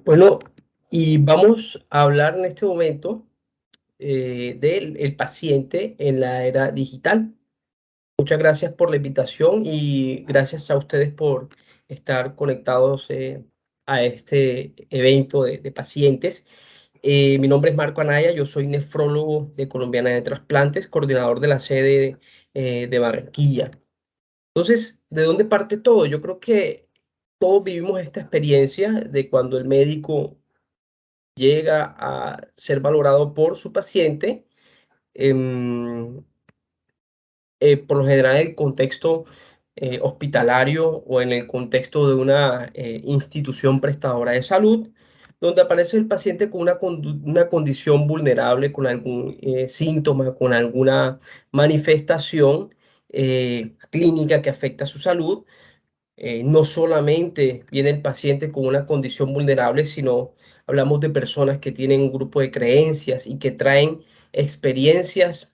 Bueno, y vamos a hablar en este momento del el paciente en la era digital. Muchas gracias por la invitación y gracias a ustedes por estar conectados a este evento de pacientes. Mi nombre es Marco Anaya, yo soy nefrólogo de Colombiana de Trasplantes, coordinador de la sede de Barranquilla. Entonces, ¿de dónde parte todo? Yo creo que todos vivimos esta experiencia de cuando el médico llega a ser valorado por su paciente, em, por lo general en el contexto hospitalario o en el contexto de una institución prestadora de salud, donde aparece el paciente con una condición vulnerable, con algún síntoma, con alguna manifestación clínica que afecta a su salud. No solamente viene el paciente con una condición vulnerable, sino hablamos de personas que tienen un grupo de creencias y que traen experiencias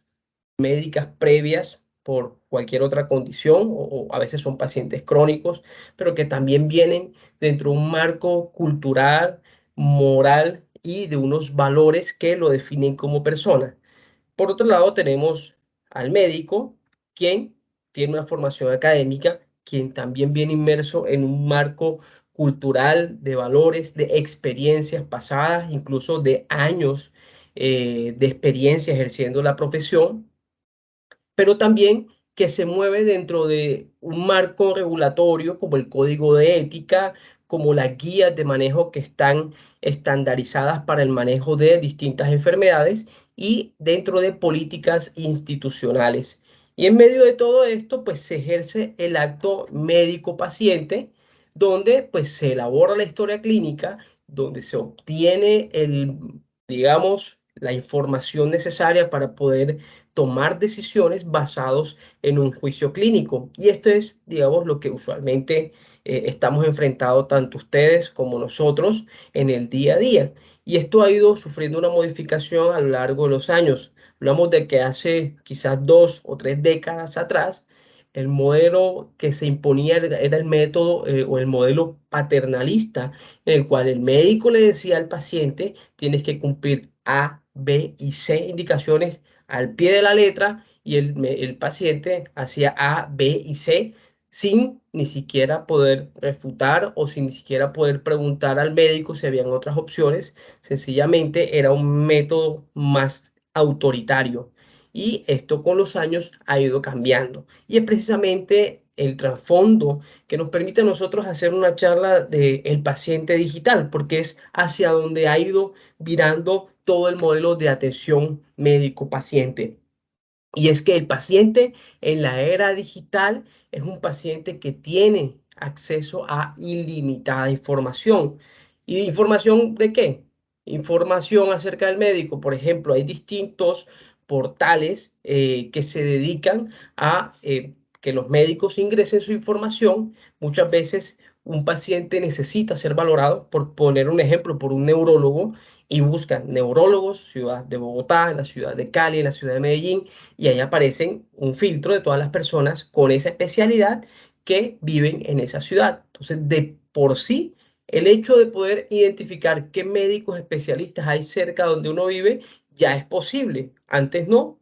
médicas previas por cualquier otra condición, o a veces son pacientes crónicos, pero que también vienen dentro de un marco cultural, moral y de unos valores que lo definen como persona. Por otro lado, tenemos al médico, quien tiene una formación académica, quien también viene inmerso en un marco cultural de valores, de experiencias pasadas, incluso de años de experiencia ejerciendo la profesión, pero también que se mueve dentro de un marco regulatorio como el código de ética, como las guías de manejo que están estandarizadas para el manejo de distintas enfermedades y dentro de políticas institucionales. Y en medio de todo esto, pues se ejerce el acto médico-paciente, donde pues se elabora la historia clínica, donde se obtiene digamos, la información necesaria para poder tomar decisiones basados en un juicio clínico. Y esto es, digamos, lo que usualmente estamos enfrentados tanto ustedes como nosotros en el día a día. Y esto ha ido sufriendo una modificación a lo largo de los años. Hablamos de que hace quizás 2 o 3 décadas atrás, el modelo que se imponía era el método o el modelo paternalista, en el cual el médico le decía al paciente, tienes que cumplir A, B y C indicaciones al pie de la letra, y el paciente hacía A, B y C sin ni siquiera poder refutar o sin ni siquiera poder preguntar al médico si habían otras opciones. Sencillamente era un método más autoritario. Y esto con los años ha ido cambiando. Y es precisamente el trasfondo que nos permite a nosotros hacer una charla de el paciente digital, porque es hacia donde ha ido virando todo el modelo de atención médico-paciente. Y es que el paciente en la era digital es un paciente que tiene acceso a ilimitada información. ¿Y información de qué? Información acerca del médico. Por ejemplo, hay distintos portales que se dedican a que los médicos ingresen su información. Muchas veces un paciente necesita ser valorado, por poner un ejemplo, por un neurólogo, y buscan neurólogos, ciudad de Bogotá, en la ciudad de Cali, en la ciudad de Medellín, y ahí aparecen un filtro de todas las personas con esa especialidad que viven en esa ciudad. Entonces, de por sí, el hecho de poder identificar qué médicos especialistas hay cerca donde uno vive ya es posible. Antes no,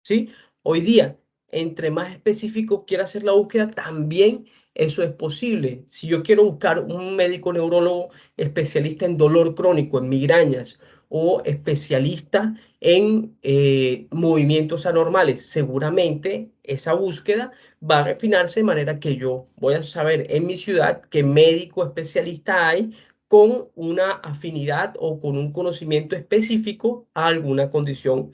¿sí? Hoy día, entre más específico quiera hacer la búsqueda, también eso es posible. Si yo quiero buscar un médico neurólogo especialista en dolor crónico, en migrañas, o especialista en movimientos anormales, seguramente esa búsqueda va a refinarse de manera que yo voy a saber en mi ciudad qué médico especialista hay con una afinidad o con un conocimiento específico a alguna condición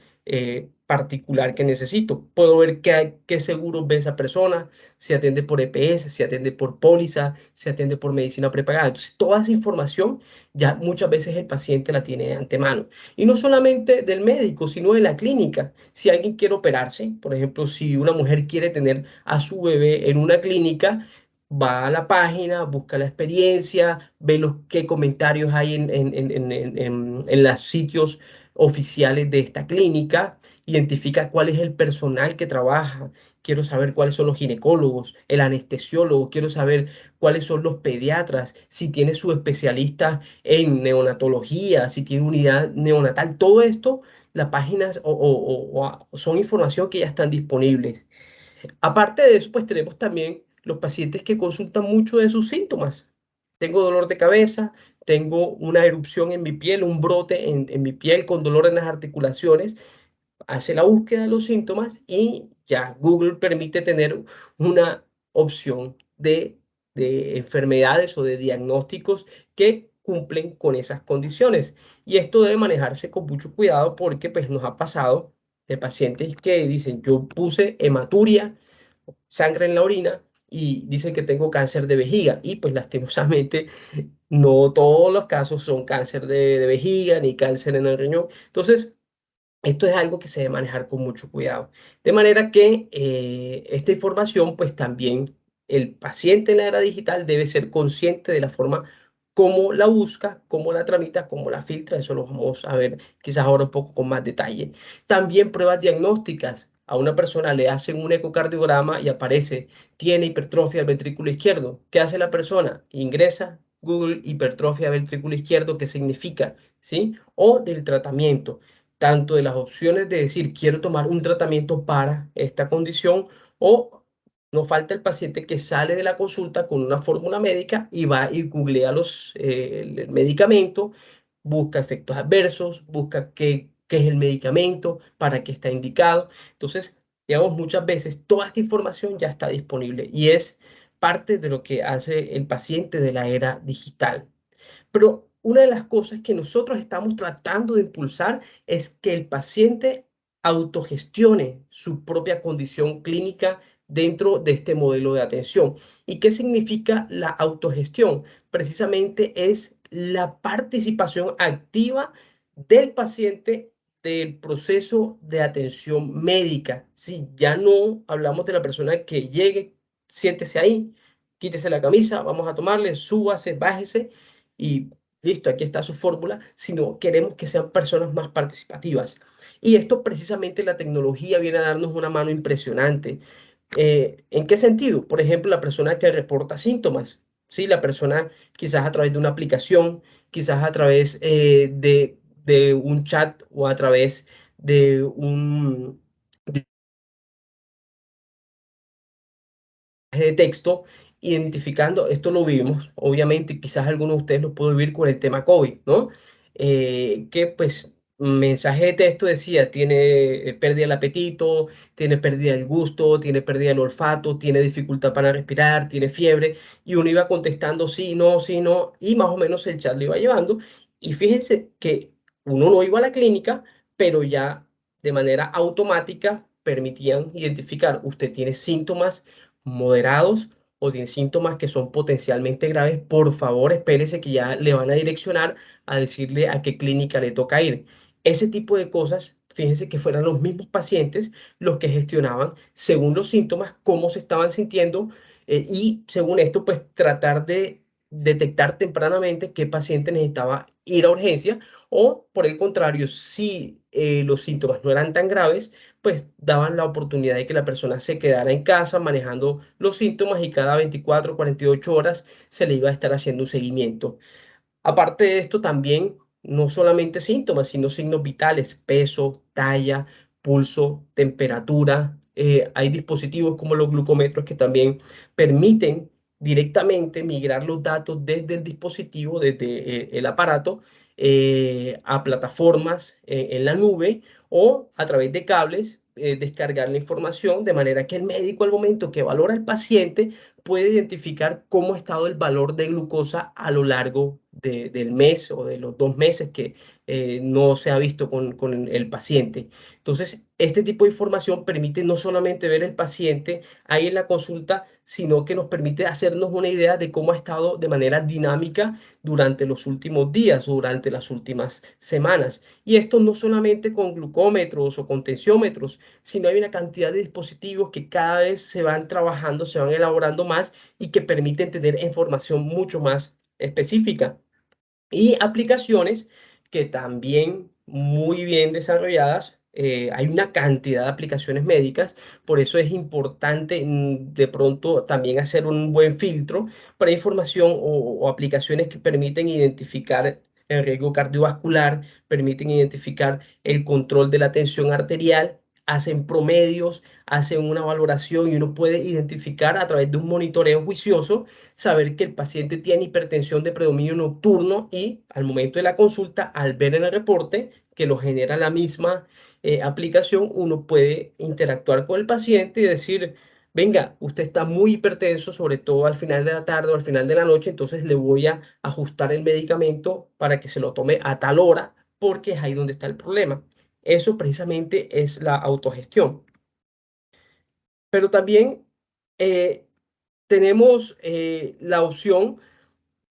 particular que necesito. Puedo ver qué seguros ve esa persona, si atiende por EPS, si atiende por póliza, si atiende por medicina prepagada. Entonces, toda esa información ya muchas veces el paciente la tiene de antemano. Y no solamente del médico, sino de la clínica. Si alguien quiere operarse, por ejemplo, si una mujer quiere tener a su bebé en una clínica, va a la página, busca la experiencia, ve qué comentarios hay en los sitios oficiales de esta clínica, identifica cuál es el personal que trabaja, quiero saber cuáles son los ginecólogos, el anestesiólogo, quiero saber cuáles son los pediatras, si tiene su especialista en neonatología, si tiene unidad neonatal, todo esto, las páginas son información que ya están disponibles. Aparte de eso, pues tenemos también los pacientes que consultan mucho de sus síntomas. Tengo dolor de cabeza, tengo una erupción en mi piel, un brote en mi piel con dolor en las articulaciones. Hace la búsqueda de los síntomas y ya Google permite tener una opción de enfermedades o de diagnósticos que cumplen con esas condiciones. Y esto debe manejarse con mucho cuidado porque pues nos ha pasado de pacientes que dicen, yo puse hematuria, sangre en la orina y dicen que tengo cáncer de vejiga y pues lastimosamente no todos los casos son cáncer de vejiga ni cáncer en el riñón. Entonces, esto es algo que se debe manejar con mucho cuidado. De manera que esta información, pues también el paciente en la era digital debe ser consciente de la forma cómo la busca, cómo la tramita, cómo la filtra. Eso lo vamos a ver quizás ahora un poco con más detalle. También pruebas diagnósticas. A una persona le hacen un ecocardiograma y aparece, tiene hipertrofia del ventrículo izquierdo. ¿Qué hace la persona? Ingresa Google hipertrofia del ventrículo izquierdo, ¿qué significa? ¿Sí? O del tratamiento tanto de las opciones de decir quiero tomar un tratamiento para esta condición o no falta el paciente que sale de la consulta con una fórmula médica y va y googlea el medicamento, busca efectos adversos, busca qué es el medicamento, para qué está indicado. Entonces, digamos, muchas veces toda esta información ya está disponible y es parte de lo que hace el paciente de la era digital. Pero una de las cosas que nosotros estamos tratando de impulsar es que el paciente autogestione su propia condición clínica dentro de este modelo de atención. ¿Y qué significa la autogestión? Precisamente es la participación activa del paciente del proceso de atención médica. Sí, ya no hablamos de la persona que llegue, siéntese ahí, quítese la camisa, vamos a tomarle, súbase, bájese y listo, aquí está su fórmula, sino queremos que sean personas más participativas. Y esto precisamente la tecnología viene a darnos una mano impresionante. ¿En qué sentido? Por ejemplo, la persona que reporta síntomas, ¿sí? La persona quizás a través de una aplicación, quizás a través de un chat o a través de un de texto, identificando, esto lo vimos, obviamente, quizás algunos de ustedes lo pudo vivir con el tema COVID, ¿no? Que pues mensaje de texto decía, tiene pérdida del apetito, tiene pérdida del gusto, tiene pérdida del olfato, tiene dificultad para respirar, tiene fiebre, y uno iba contestando sí, no, y más o menos el chat le iba llevando. Y fíjense que uno no iba a la clínica, pero ya de manera automática permitían identificar, usted tiene síntomas moderados o tiene síntomas que son potencialmente graves, por favor espérese que ya le van a direccionar a decirle a qué clínica le toca ir. Ese tipo de cosas, fíjense que fueran los mismos pacientes los que gestionaban según los síntomas, cómo se estaban sintiendo y según esto, pues tratar de detectar tempranamente qué paciente necesitaba ir a urgencia o por el contrario, si los síntomas no eran tan graves, pues daban la oportunidad de que la persona se quedara en casa manejando los síntomas y cada 24 48 horas se le iba a estar haciendo un seguimiento. Aparte de esto, también no solamente síntomas, sino signos vitales, peso, talla, pulso, temperatura. Hay dispositivos como los glucómetros que también permiten directamente migrar los datos desde el dispositivo, desde el aparato, a plataformas en la nube o a través de cables, descargar la información de manera que el médico al momento que valora al paciente puede identificar cómo ha estado el valor de glucosa a lo largo del mes o de los 2 meses que no se ha visto con el paciente. Entonces, este tipo de información permite no solamente ver el paciente ahí en la consulta, sino que nos permite hacernos una idea de cómo ha estado de manera dinámica durante los últimos días o durante las últimas semanas. Y esto no solamente con glucómetros o con tensiómetros, sino hay una cantidad de dispositivos que cada vez se van trabajando, se van elaborando más y que permiten tener información mucho más específica. Y aplicaciones que también muy bien desarrolladas hay una cantidad de aplicaciones médicas, por eso es importante de pronto también hacer un buen filtro para información o aplicaciones que permiten identificar el riesgo cardiovascular, permiten identificar el control de la tensión arterial, hacen promedios, hacen una valoración y uno puede identificar a través de un monitoreo juicioso, saber que el paciente tiene hipertensión de predominio nocturno y al momento de la consulta, al ver en el reporte que lo genera la misma aplicación, uno puede interactuar con el paciente y decir, venga, usted está muy hipertenso, sobre todo al final de la tarde o al final de la noche, entonces le voy a ajustar el medicamento para que se lo tome a tal hora, porque es ahí donde está el problema. Eso precisamente es la autogestión. Pero también eh, tenemos la opción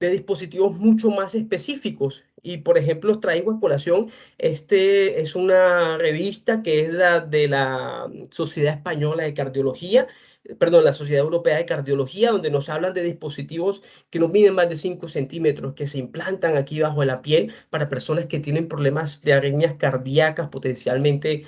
de dispositivos mucho más específicos. Y por ejemplo, traigo a colación, este es una revista que es la de la Sociedad Española de Cardiología, perdón, la Sociedad Europea de Cardiología, donde nos hablan de dispositivos que no miden más de 5 centímetros, que se implantan aquí bajo de la piel para personas que tienen problemas de arritmias cardíacas potencialmente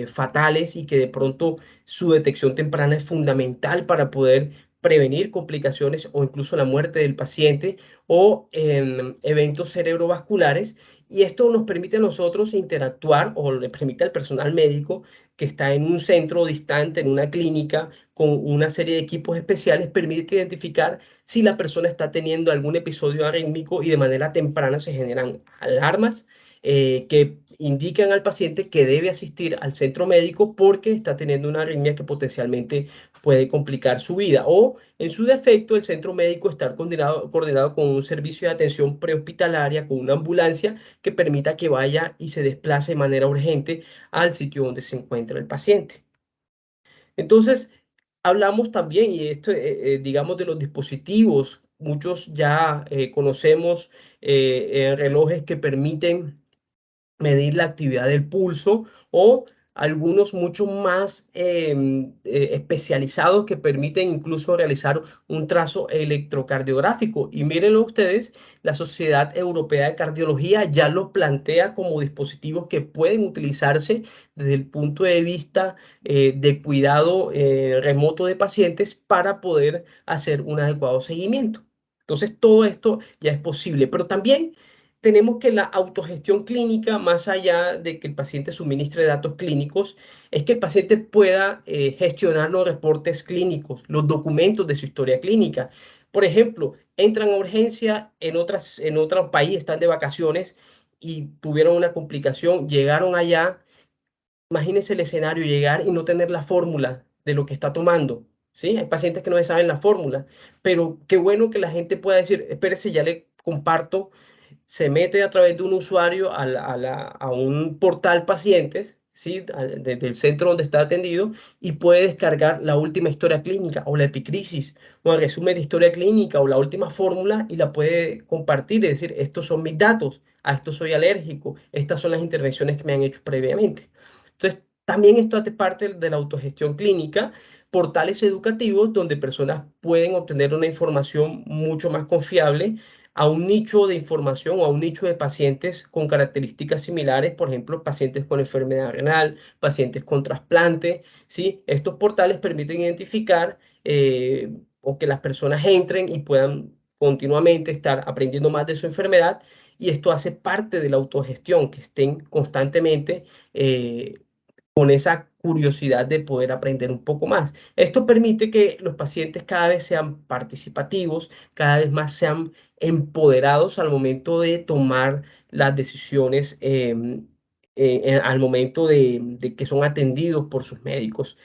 fatales y que de pronto su detección temprana es fundamental para poder prevenir complicaciones o incluso la muerte del paciente o eventos cerebrovasculares. Y esto nos permite a nosotros interactuar o le permite al personal médico que está en un centro distante, en una clínica, con una serie de equipos especiales, permite identificar si la persona está teniendo algún episodio arrítmico y de manera temprana se generan alarmas que indican al paciente que debe asistir al centro médico porque está teniendo una arritmia que potencialmente puede complicar su vida. O en su defecto, el centro médico estar coordinado con un servicio de atención prehospitalaria, con una ambulancia que permita que vaya y se desplace de manera urgente al sitio donde se encuentra el paciente. Entonces, hablamos también, y esto, digamos, de los dispositivos. Muchos ya conocemos relojes que permiten medir la actividad del pulso o algunos mucho más especializados que permiten incluso realizar un trazo electrocardiográfico. Y mírenlo ustedes, la Sociedad Europea de Cardiología ya lo plantea como dispositivos que pueden utilizarse desde el punto de vista de cuidado remoto de pacientes para poder hacer un adecuado seguimiento. Entonces, todo esto ya es posible, pero también tenemos que la autogestión clínica, más allá de que el paciente suministre datos clínicos, es que el paciente pueda gestionar los reportes clínicos, los documentos de su historia clínica. Por ejemplo, entran a urgencia en otro país, están de vacaciones y tuvieron una complicación, llegaron allá. Imagínense el escenario, llegar y no tener la fórmula de lo que está tomando. ¿Sí? Hay pacientes que no saben la fórmula, pero qué bueno que la gente pueda decir, espérese, ya le comparto, se mete a través de un usuario a un portal pacientes, ¿sí? Desde el centro donde está atendido y puede descargar la última historia clínica o la epicrisis o el resumen de historia clínica o la última fórmula y la puede compartir, es decir, estos son mis datos, a esto soy alérgico, estas son las intervenciones que me han hecho previamente. Entonces, también esto hace parte de la autogestión clínica, portales educativos donde personas pueden obtener una información mucho más confiable a un nicho de información o a un nicho de pacientes con características similares, por ejemplo, pacientes con enfermedad renal, pacientes con trasplante, ¿sí? Estos portales permiten identificar o que las personas entren y puedan continuamente estar aprendiendo más de su enfermedad y esto hace parte de la autogestión, que estén constantemente eh, con esa curiosidad de poder aprender un poco más. Esto permite que los pacientes cada vez sean participativos, cada vez más sean empoderados al momento de tomar las decisiones, al momento de que son atendidos por sus médicos.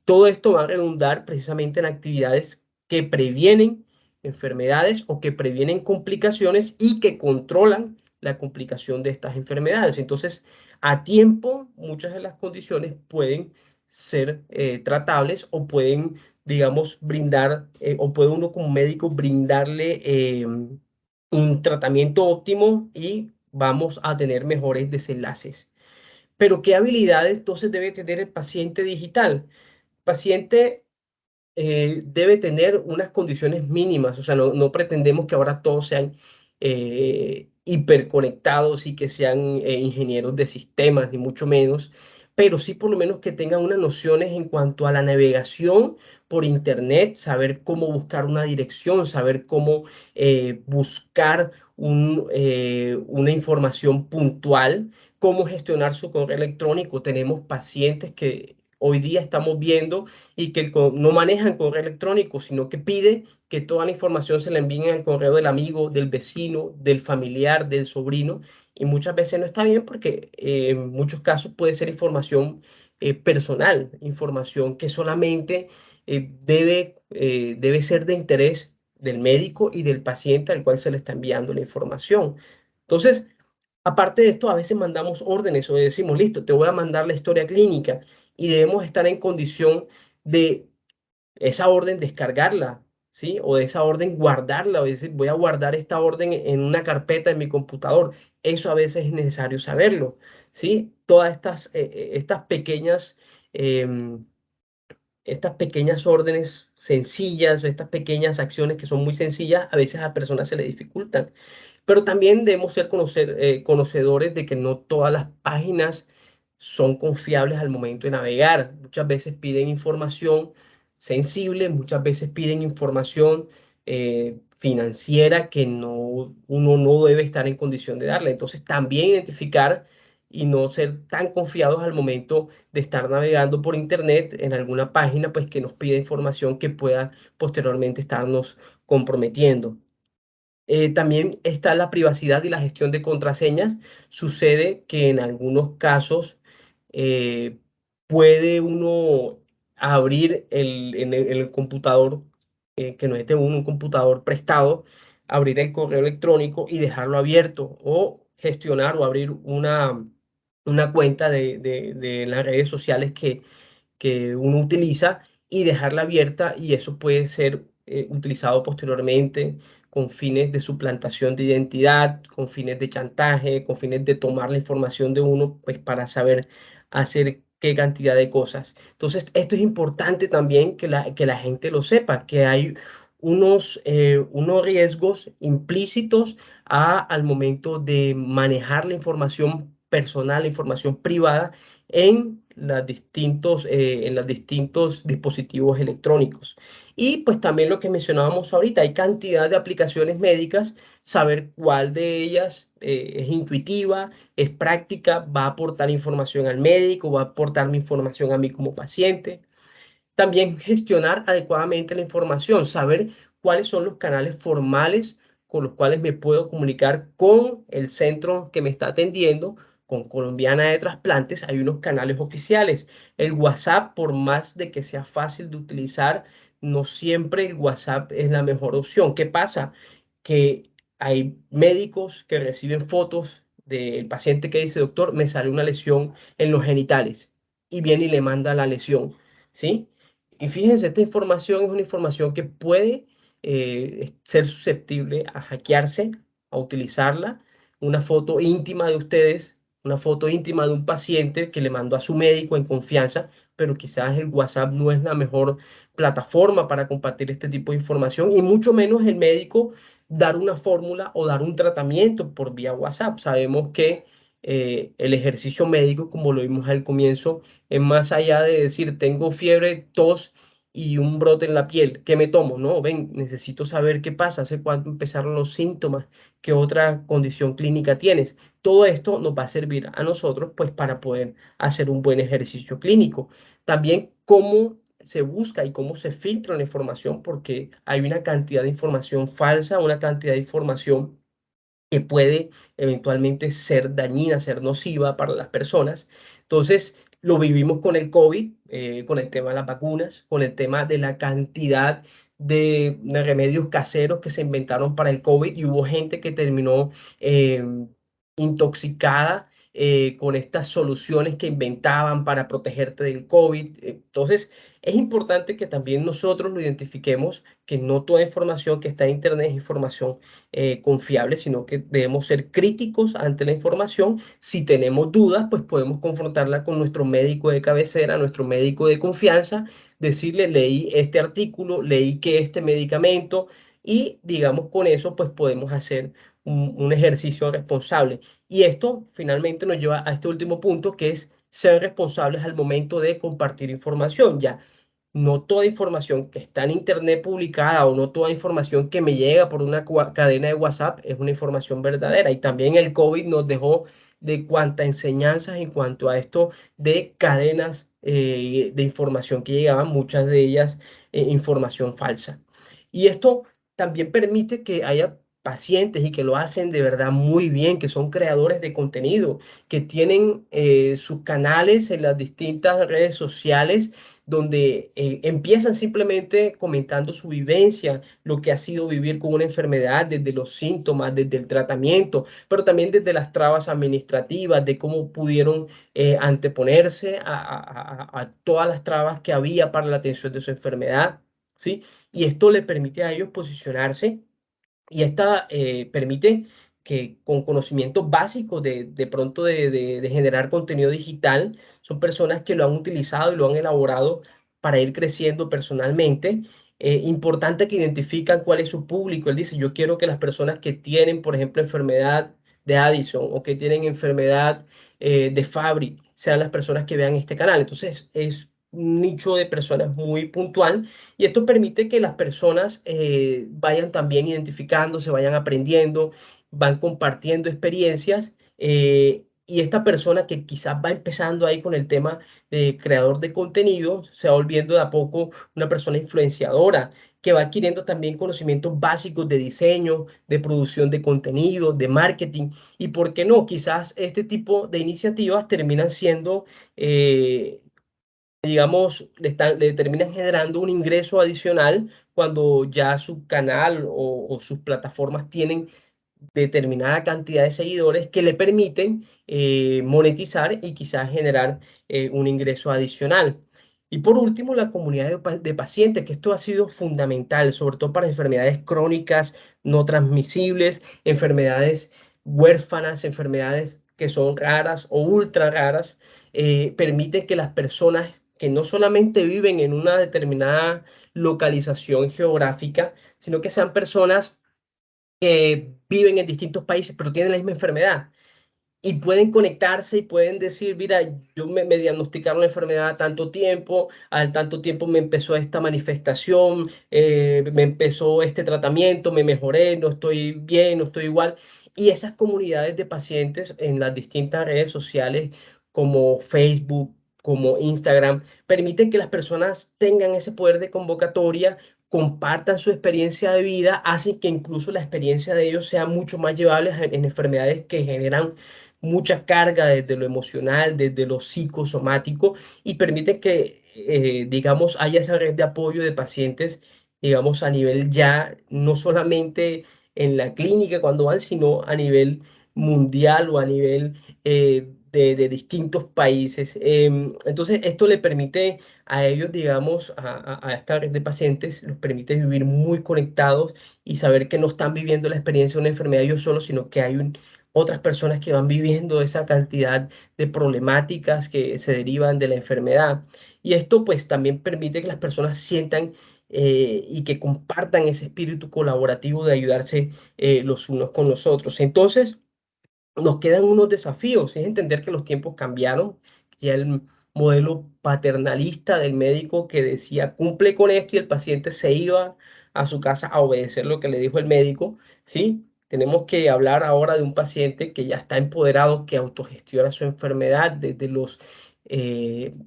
Todo esto va a redundar precisamente en actividades que previenen enfermedades o que previenen complicaciones y que controlan la complicación de estas enfermedades. Entonces, a tiempo, muchas de las condiciones pueden ser tratables o pueden, digamos, brindar, o puede uno como médico brindarle un tratamiento óptimo y vamos a tener mejores desenlaces. Pero, ¿qué habilidades entonces debe tener el paciente digital? Paciente debe tener unas condiciones mínimas, o sea, no pretendemos que ahora todos sean hiperconectados y que sean ingenieros de sistemas, ni mucho menos, pero sí por lo menos que tengan unas nociones en cuanto a la navegación por internet, saber cómo buscar una dirección, saber cómo buscar una información puntual, cómo gestionar su correo electrónico. Tenemos pacientes que hoy día estamos viendo y que no manejan correo electrónico, sino que pide que toda la información se la envíen al correo del amigo, del vecino, del familiar, del sobrino, y muchas veces no está bien porque en muchos casos puede ser información personal, información que solamente debe ser de interés del médico y del paciente al cual se le está enviando la información. Entonces, aparte de esto, a veces mandamos órdenes o decimos, listo, te voy a mandar la historia clínica y debemos estar en condición de esa orden descargarla, ¿sí? O de esa orden guardarla, o decir, voy a guardar esta orden en una carpeta en mi computador. Eso a veces es necesario saberlo, ¿sí? Todas em, estas pequeñas órdenes sencillas, estas pequeñas acciones que son muy sencillas, a veces a personas se le dificultan. Pero también debemos ser conocedores de que no todas las páginas son confiables al momento de navegar. Muchas veces piden información sensible, muchas veces piden información financiera que uno no debe estar en condición de darle. Entonces, también identificar y no ser tan confiados al momento de estar navegando por internet en alguna página, pues que nos pida información que pueda posteriormente estarnos comprometiendo. También está la privacidad y la gestión de contraseñas. Sucede que en algunos casos eh, puede uno abrir en el computador, que no es de uno, un computador prestado, abrir el correo electrónico y dejarlo abierto o gestionar o abrir una cuenta de las redes sociales que uno utiliza y dejarla abierta, y eso puede ser utilizado posteriormente con fines de suplantación de identidad, con fines de chantaje, con fines de tomar la información de uno, pues para saber hacer qué cantidad de cosas. Entonces, esto es importante también que la gente lo sepa, que hay unos riesgos implícitos al momento de manejar la información personal, la información privada en los distintos dispositivos electrónicos. Y pues también lo que mencionábamos ahorita, hay cantidad de aplicaciones médicas, saber cuál de ellas es intuitiva, es práctica, va a aportar información al médico, va a aportarme información a mí como paciente. También gestionar adecuadamente la información, saber cuáles son los canales formales con los cuales me puedo comunicar con el centro que me está atendiendo, con Colombiana de Trasplantes. Hay unos canales oficiales. El WhatsApp, por más de que sea fácil de utilizar, no siempre el WhatsApp es la mejor opción. ¿Qué pasa? Que hay médicos que reciben fotos del paciente que dice, doctor, me sale una lesión en los genitales, y viene y le manda la lesión, ¿sí? Y fíjense, esta información es una información que puede ser susceptible a hackearse, a utilizarla. Una foto íntima de ustedes, una foto íntima de un paciente que le mandó a su médico en confianza, pero quizás el WhatsApp no es la mejor plataforma para compartir este tipo de información, y mucho menos el médico dar una fórmula o dar un tratamiento por vía WhatsApp. Sabemos que el ejercicio médico, como lo vimos al comienzo, es más allá de decir, tengo fiebre, tos y un brote en la piel, ¿qué me tomo? No, ven, necesito saber qué pasa, hace cuánto empezaron los síntomas, qué otra condición clínica tienes. Todo esto nos va a servir a nosotros, pues, para poder hacer un buen ejercicio clínico. También cómo se busca y cómo se filtra la información, porque hay una cantidad de información falsa, una cantidad de información que puede eventualmente ser dañina, ser nociva para las personas. Entonces, lo vivimos con el COVID, con el tema de las vacunas, con el tema de la cantidad de remedios caseros que se inventaron para el COVID, y hubo gente que terminó eh, intoxicada con estas soluciones que inventaban para protegerte del COVID. Entonces, es importante que también nosotros lo identifiquemos, que no toda información que está en Internet es información confiable, sino que debemos ser críticos ante la información. Si tenemos dudas, pues podemos confrontarla con nuestro médico de cabecera, nuestro médico de confianza, decirle, leí este artículo, leí que este medicamento, y digamos con eso, pues podemos hacer un ejercicio responsable. Y esto finalmente nos lleva a este último punto, que es sean responsables al momento de compartir información. Ya no toda información que está en internet publicada o no toda información que me llega por una cadena de WhatsApp es una información verdadera. Y también el COVID nos dejó de cuántas enseñanzas en cuanto a esto de cadenas de información que llegaban, muchas de ellas información falsa. Y esto también permite que haya pacientes y que lo hacen de verdad muy bien, que son creadores de contenido, que tienen sus canales en las distintas redes sociales donde empiezan simplemente comentando su vivencia, lo que ha sido vivir con una enfermedad, desde los síntomas, desde el tratamiento, pero también desde las trabas administrativas, de cómo pudieron anteponerse a todas las trabas que había para la atención de su enfermedad, ¿sí? Y esto le permite a ellos posicionarse y esta permite que con conocimientos básicos de pronto de generar contenido digital, son personas que lo han utilizado y lo han elaborado para ir creciendo personalmente. Importante que identifican cuál es su público. Él dice, yo quiero que las personas que tienen, por ejemplo, enfermedad de Addison o que tienen enfermedad de Fabry, sean las personas que vean este canal. Entonces, es un nicho de personas muy puntual y esto permite que las personas vayan también identificándose, vayan aprendiendo, van compartiendo experiencias. Y esta persona que quizás va empezando ahí con el tema de creador de contenido, se va volviendo de a poco una persona influenciadora, que va adquiriendo también conocimientos básicos de diseño, de producción de contenido, de marketing. Y por qué no, quizás este tipo de iniciativas terminan siendo digamos, le terminan generando un ingreso adicional cuando ya su canal o sus plataformas tienen determinada cantidad de seguidores que le permiten monetizar y quizás generar un ingreso adicional. Y por último, la comunidad de pacientes, que esto ha sido fundamental, sobre todo para enfermedades crónicas no transmisibles, enfermedades huérfanas, enfermedades que son raras o ultra raras, permite que las personas que no solamente viven en una determinada localización geográfica, sino que sean personas que viven en distintos países, pero tienen la misma enfermedad y pueden conectarse y pueden decir, mira, me diagnosticaron la enfermedad a tanto tiempo, al tanto tiempo me empezó esta manifestación, me empezó este tratamiento, me mejoré, no estoy bien, no estoy igual. Y esas comunidades de pacientes en las distintas redes sociales como Facebook, como Instagram, permiten que las personas tengan ese poder de convocatoria, compartan su experiencia de vida, hacen que incluso la experiencia de ellos sea mucho más llevable en enfermedades que generan mucha carga desde lo emocional, desde lo psicosomático y permite que, digamos, haya esa red de apoyo de pacientes, digamos, a nivel ya, no solamente en la clínica cuando van, sino a nivel mundial o a nivel de distintos países. Entonces, esto le permite a ellos, digamos, a esta red de pacientes, los permite vivir muy conectados y saber que no están viviendo la experiencia de una enfermedad ellos solos, sino que hay otras personas que van viviendo esa cantidad de problemáticas que se derivan de la enfermedad. Y esto pues también permite que las personas sientan y que compartan ese espíritu colaborativo de ayudarse los unos con los otros. Entonces, nos quedan unos desafíos, es entender que los tiempos cambiaron, ya el modelo paternalista del médico que decía cumple con esto y el paciente se iba a su casa a obedecer lo que le dijo el médico, ¿sí? Tenemos que hablar ahora de un paciente que ya está empoderado, que autogestiona su enfermedad desde los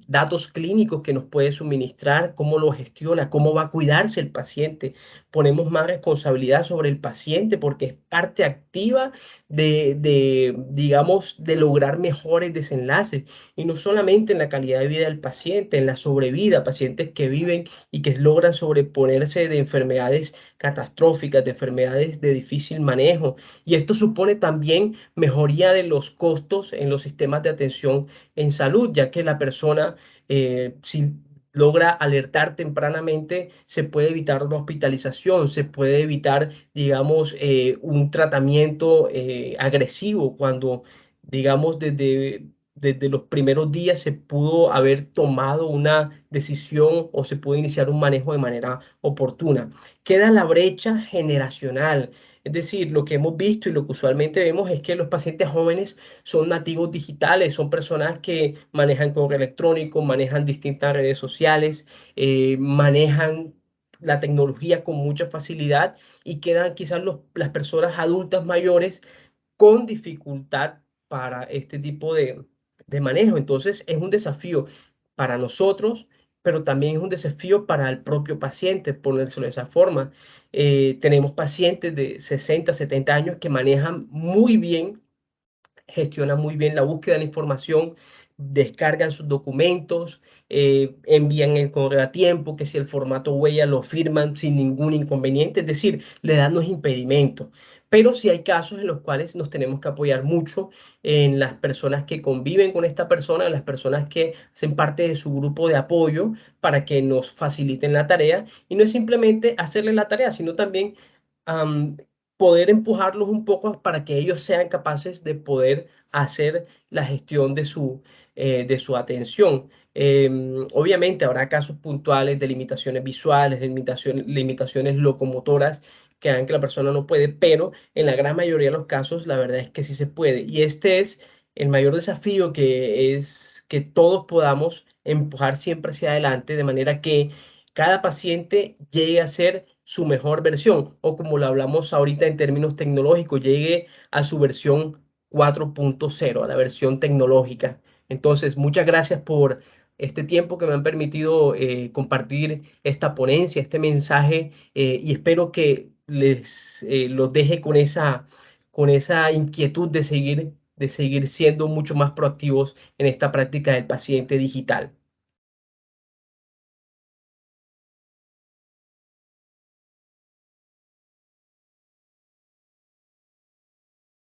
datos clínicos que nos puede suministrar, cómo lo gestiona, cómo va a cuidarse el paciente. Ponemos más responsabilidad sobre el paciente porque es parte activa digamos, de lograr mejores desenlaces, y no solamente en la calidad de vida del paciente, en la sobrevida, pacientes que viven y que logran sobreponerse de enfermedades catastróficas, de enfermedades de difícil manejo. Y esto supone también mejoría de los costos en los sistemas de atención en salud, ya que la persona, si logra alertar tempranamente, se puede evitar una hospitalización, se puede evitar, digamos, un tratamiento agresivo cuando, digamos, desde los primeros días se pudo haber tomado una decisión o se pudo iniciar un manejo de manera oportuna. Queda la brecha generacional. Es decir, lo que hemos visto y lo que usualmente vemos es que los pacientes jóvenes son nativos digitales, son personas que manejan correo electrónico, manejan distintas redes sociales, manejan la tecnología con mucha facilidad y quedan quizás las personas adultas mayores con dificultad para este tipo de manejo. Entonces, es un desafío para nosotros, pero también es un desafío para el propio paciente, ponérselo de esa forma. Tenemos pacientes de 60, 70 años que manejan muy bien, gestionan muy bien la búsqueda de la información, descargan sus documentos, envían el correo a tiempo, que si el formato huella lo firman sin ningún inconveniente, es decir, la edad no es impedimento. Pero sí hay casos en los cuales nos tenemos que apoyar mucho en las personas que conviven con esta persona, en las personas que hacen parte de su grupo de apoyo para que nos faciliten la tarea. Y no es simplemente hacerle la tarea, sino también am, poder empujarlos un poco para que ellos sean capaces de poder hacer la gestión de su atención. Obviamente habrá casos puntuales de limitaciones visuales, limitaciones locomotoras que hagan que la persona no puede, pero en la gran mayoría de los casos la verdad es que sí se puede. Y este es el mayor desafío, que es que todos podamos empujar siempre hacia adelante de manera que cada paciente llegue a ser su mejor versión, o como lo hablamos ahorita en términos tecnológicos, llegue a su versión 4.0, a la versión tecnológica. Entonces, muchas gracias por este tiempo que me han permitido compartir esta ponencia, este mensaje, y espero que los deje con esa inquietud de seguir siendo mucho más proactivos en esta práctica del paciente digital.